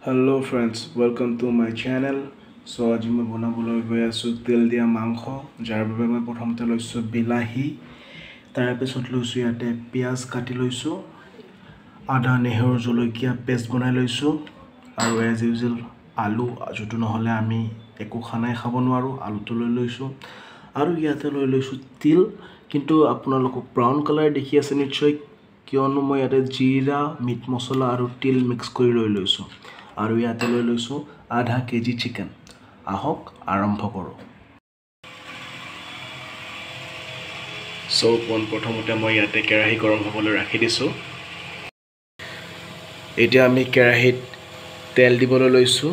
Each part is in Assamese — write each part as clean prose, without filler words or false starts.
Hello friends, welcome to my channel. So আজি মই বনাবলৈ গৈ আছো তেল দিয়া মাংস যাৰ বাবে মই প্ৰথমতে লৈছো বিলাহী তাৰ পিছত লৈছো ইয়াতে পিয়াজ কাটি লৈছো আদা নেহৰু জলকীয়া পেষ্ট বনাই লৈছো আৰু এজ ইউজুৱেল আলু যটো নহলে আমি একো খানাই খাব নোৱাৰো আলুটো লৈ লৈছো আৰু ইয়াতে লৈ লৈছো তিল কিন্তু আপোনালোকক ব্ৰাউন কালাৰ দেখি আছে নিশ্চয় কিয়নো মই ইয়াতে জিৰা মিট মছলা আৰু তিল মিক্স কৰি লৈ লৈছো আৰু ইয়াতে লৈ লৈছো আধা কেজি চিকেন আহক আৰম্ভ কৰো সো প্ৰথমতে মই ইয়াতে কেৰাহী গৰম হ'বলৈ ৰাখি দিছো এতিয়া আমি কেৰাহীত তেল দিবলৈ লৈছো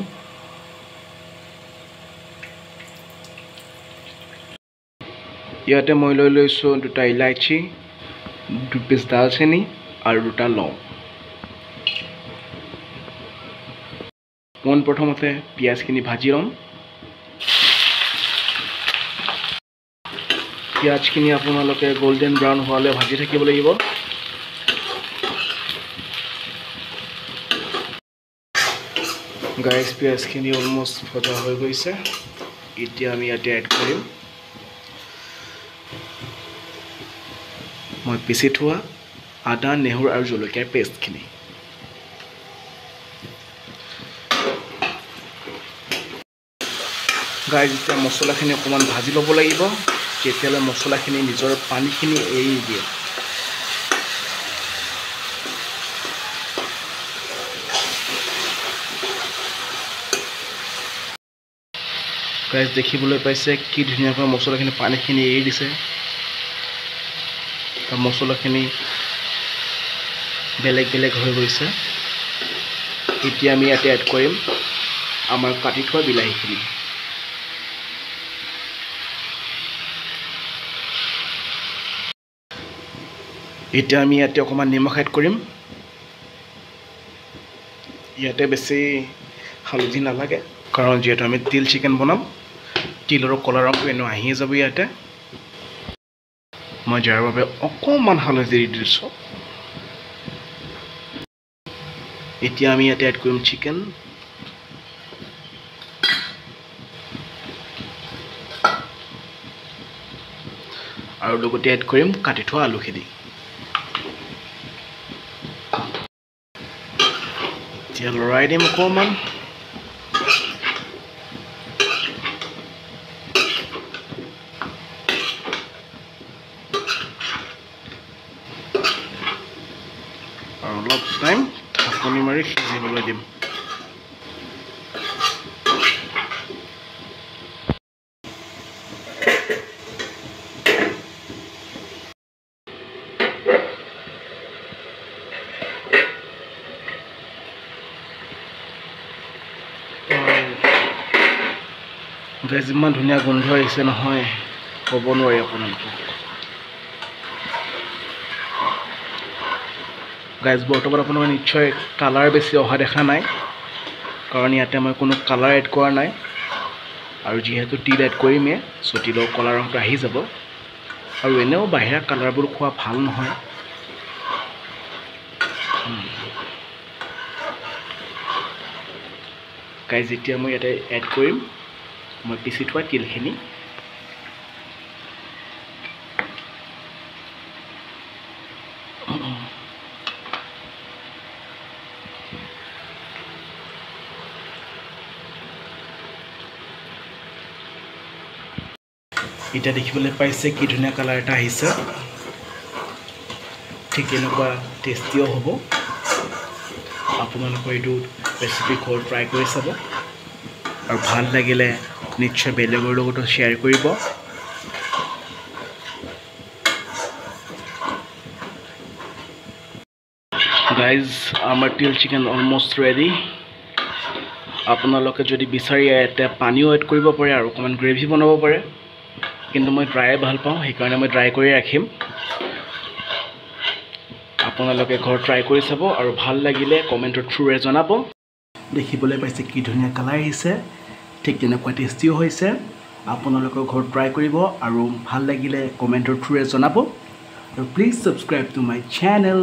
ইয়াতে মই লৈ লৈছো দুটা ইলাইচি দুপিস দালচেনি আৰু দুটা লং প্ৰথমতে পিয়াজখিনি ভাজি লম পিয়াজখিনি আপোনালোকে গোল্ডেন ব্ৰাউন হোৱালৈ ভাজি থাকিব লাগিব গাইস পিয়াজখিনি অলমোস্ট ভজা হৈ গৈছে এতিয়া আমি ইয়াতে এড কৰিম মই পিছি থোৱা আদা নেহৰু আৰু জলকীয়াৰ পেষ্টখিনি গাইস এতিয়া মছলাখিনি অকমান ভাজি ল'ব লাগিব যেতিয়ালৈ মছলাখিনি নিজৰ পানীখিনি এৰি দিয়ে গাইস দেখিবলৈ পাইছে কি ধুনীয়াকৈ মছলাখিনি পানীখিনি এৰি দিছে তাৰ মছলাখিনি বেলেগ বেলেগ হৈ গৈছে এতিয়া আমি ইয়াতে এড কৰিম আমাৰ কাটি থোৱা বিলাহীখিনি এতিয়া আমি ইয়াতে অকমান নিমখ এড কৰিম ইয়াতে বেছি হালধি নালাগে কাৰণ যেহেতু আমি তিল চিকেন বনাম তিলৰ কলা ৰংটো এনে আহি যাব ইয়াতে মই যাৰ বাবে অকমান হালধি দি দিছো এতিয়া আমি ইয়াতে এড কৰিম চিকেন আৰু লগতে এড কৰিম কাটি থোৱা আলুখিনি এতিয়া লৰাই দিম অকমান আৰু অলপ টাইম ঢাকনি মাৰি সিজিবলৈ দিম গাইস ইমান ধুনীয়া গোন্ধ আহিছে নহয় ক'ব নোৱাৰি আপোনালোকক গাইস বৰ্তমান আপোনালোকে নিশ্চয় কালাৰ বেছি অহা দেখা নাই কাৰণ ইয়াতে মই কোনো কালাৰ এড কৰা নাই আৰু যেহেতু তিল এড কৰিমে সো তিলৰ কলা ৰংটো আহি যাব আৰু এনেও বাহিৰা কালাৰবোৰ খোৱা ভাল নহয় গাইস যেতিয়া মই ইয়াতে এড কৰিম মই পিছি থোৱা তিলখিনি এটা দেখিবলৈ পাইছে কি ধুনীয়া কালাৰ এটা আহিছে ঠিক এনেকুৱা টেষ্টিও হ'ব আপোনালোকৰ এইটো ৰেচিপি ঘৰত ট্ৰাই কৰি চাব আৰু ভাল লাগিলে নিশ্চয় বেলেগৰ লগতো শ্বেয়াৰ কৰিব গাইজ আমাৰ তিল চিকেন অলমোষ্ট ৰেডি আপোনালোকে যদি বিচাৰি এটা পানীও এড কৰিব পাৰে আৰু অকমান গ্ৰেভি বনাব পাৰে কিন্তু মই ড্ৰাই ভাল পাওঁ সেইকাৰণে মই ড্ৰাই কৰি ৰাখিম আপোনালোকে ঘৰত ট্ৰাই কৰি চাব আৰু ভাল লাগিলে কমেন্টৰ থ্ৰুৰে জনাব দেখিবলৈ পাইছে কি ধুনীয়া কালাৰ আহিছে ঠিক তেনেকুৱা টেষ্টিও হৈছে আপোনালোকে ঘৰত ট্ৰাই কৰিব আৰু ভাল লাগিলে কমেন্টৰ থ্ৰুৰে জনাব আৰু please subscribe to my channel